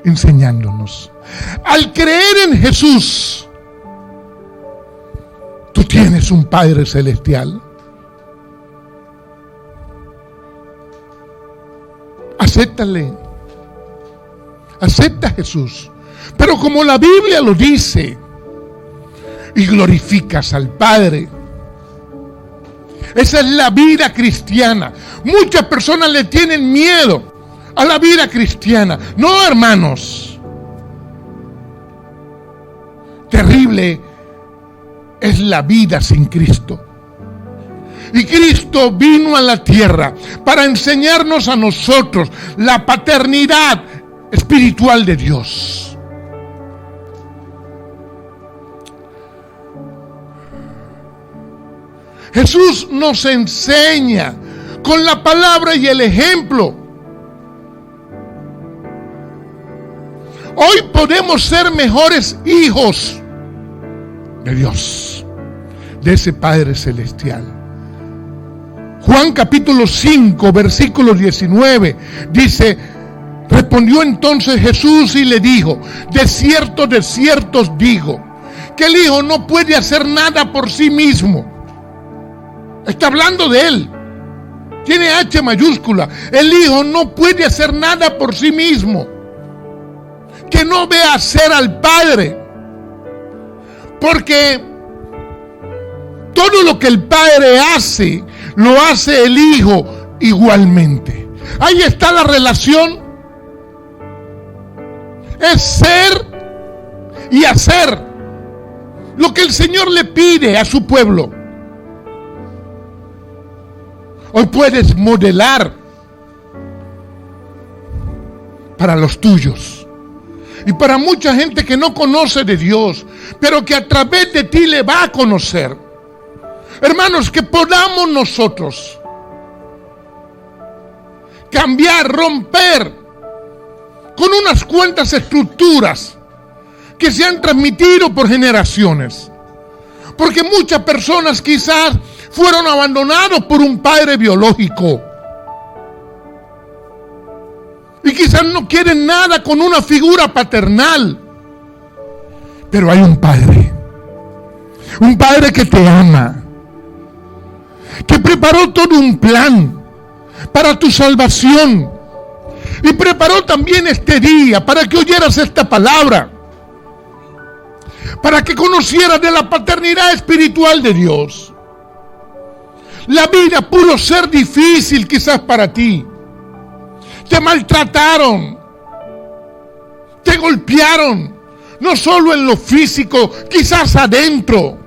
enseñándonos. Al creer en Jesús, tú tienes un Padre celestial. Acéptale. Acepta a Jesús. Pero como la Biblia lo dice, y glorificas al Padre. Esa es la vida cristiana. Muchas personas le tienen miedo a la vida cristiana. No, hermanos. Terrible es la vida sin Cristo. Y Cristo vino a la tierra para enseñarnos a nosotros la paternidad espiritual de Dios. Jesús nos enseña con la palabra y el ejemplo. Hoy podemos ser mejores hijos de Dios, de ese Padre Celestial. Juan capítulo 5, versículo 19, dice: respondió entonces Jesús y le dijo: de cierto os digo, que el Hijo no puede hacer nada por sí mismo. Está hablando de Él. Tiene H mayúscula. El Hijo no puede hacer nada por sí mismo que no vea hacer al Padre. Porque todo lo que el Padre hace, lo hace el Hijo igualmente. Ahí está la relación. Es ser y hacer lo que el Señor le pide a su pueblo. Hoy puedes modelar para los tuyos y para mucha gente que no conoce de Dios, pero que a través de ti le va a conocer. Hermanos, que podamos nosotros cambiar, romper con unas cuantas estructuras que se han transmitido por generaciones. Porque muchas personas quizás fueron abandonados por un padre biológico. Y quizás no quieren nada con una figura paternal. Pero hay un Padre que te ama, que preparó todo un plan para tu salvación. Y preparó también este día para que oyeras esta palabra, para que conocieras de la paternidad espiritual de Dios. La vida pudo ser difícil quizás para ti. Te maltrataron, te golpearon, no solo en lo físico, quizás adentro.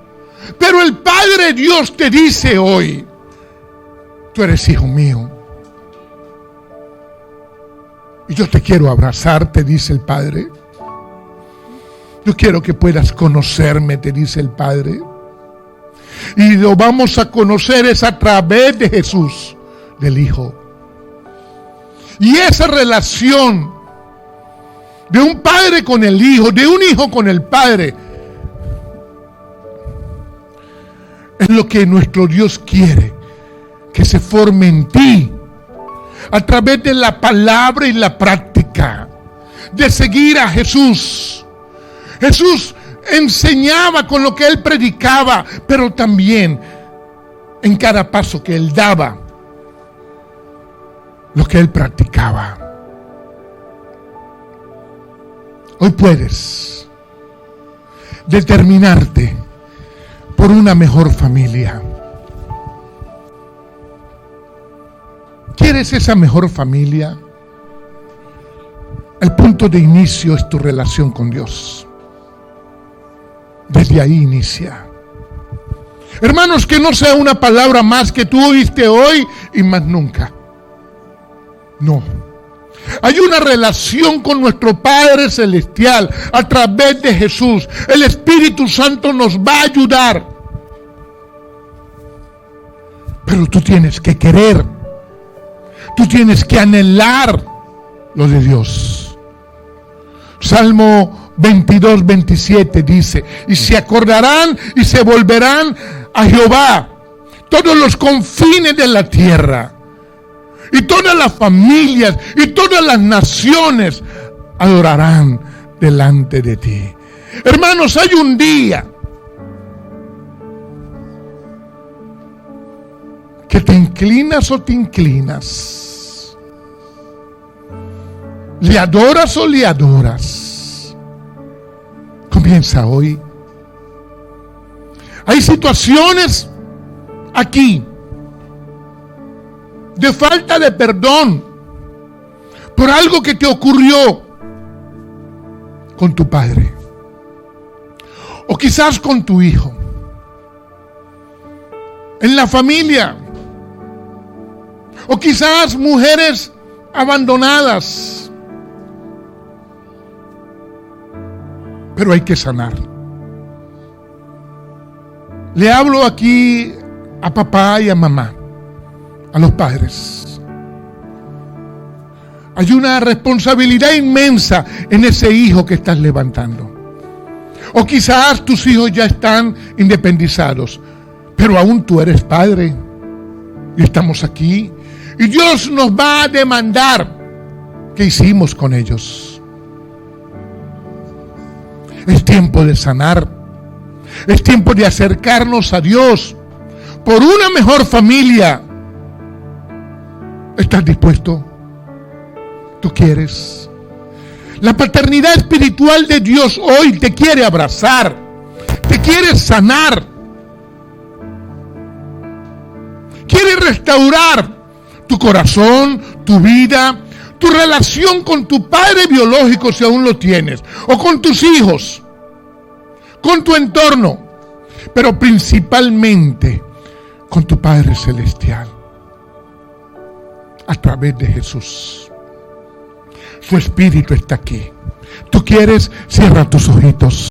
Pero el Padre Dios te dice hoy: tú eres hijo mío. Y yo te quiero abrazar, te dice el Padre. Yo quiero que puedas conocerme, te dice el Padre. Y lo vamos a conocer es a través de Jesús, del Hijo. Y esa relación de un padre con el hijo, de un hijo con el padre, es lo que nuestro Dios quiere que se forme en ti a través de la palabra y la práctica, de seguir a Jesús. Jesús enseñaba con lo que Él predicaba, pero también en cada paso que Él daba, lo que Él practicaba. Hoy puedes determinarte por una mejor familia. ¿Quieres esa mejor familia? El punto de inicio es tu relación con Dios. Desde ahí inicia. Hermanos, que no sea una palabra más que tú oíste hoy y más nunca. No. Hay una relación con nuestro Padre Celestial a través de Jesús. El Espíritu Santo nos va a ayudar. Pero tú tienes que querer. Tú tienes que anhelar lo de Dios. Salmo 22, 27 dice: y se acordarán y se volverán a Jehová todos los confines de la tierra, y todas las familias y todas las naciones adorarán delante de ti. Hermanos, hay un día que te inclinas o te inclinas, le adoras o le adoras. Comienza hoy. Hay situaciones aquí de falta de perdón por algo que te ocurrió con tu padre, o quizás con tu hijo, en la familia, o quizás mujeres abandonadas. Pero hay que sanar. Le hablo aquí a papá y a mamá, a los padres. Hay una responsabilidad inmensa en ese hijo que estás levantando. O quizás tus hijos ya están independizados, pero aún tú eres padre y estamos aquí. Y Dios nos va a demandar qué hicimos con ellos. Es tiempo de sanar. Es tiempo de acercarnos a Dios por una mejor familia. ¿Estás dispuesto? ¿Tú quieres? La paternidad espiritual de Dios hoy te quiere abrazar, te quiere sanar, quiere restaurar tu corazón, tu vida, tu relación con tu padre biológico si aún lo tienes, o con tus hijos, con tu entorno, pero principalmente con tu Padre Celestial, a través de Jesús. Su Espíritu está aquí. ¿Tú quieres? Cierra tus ojitos.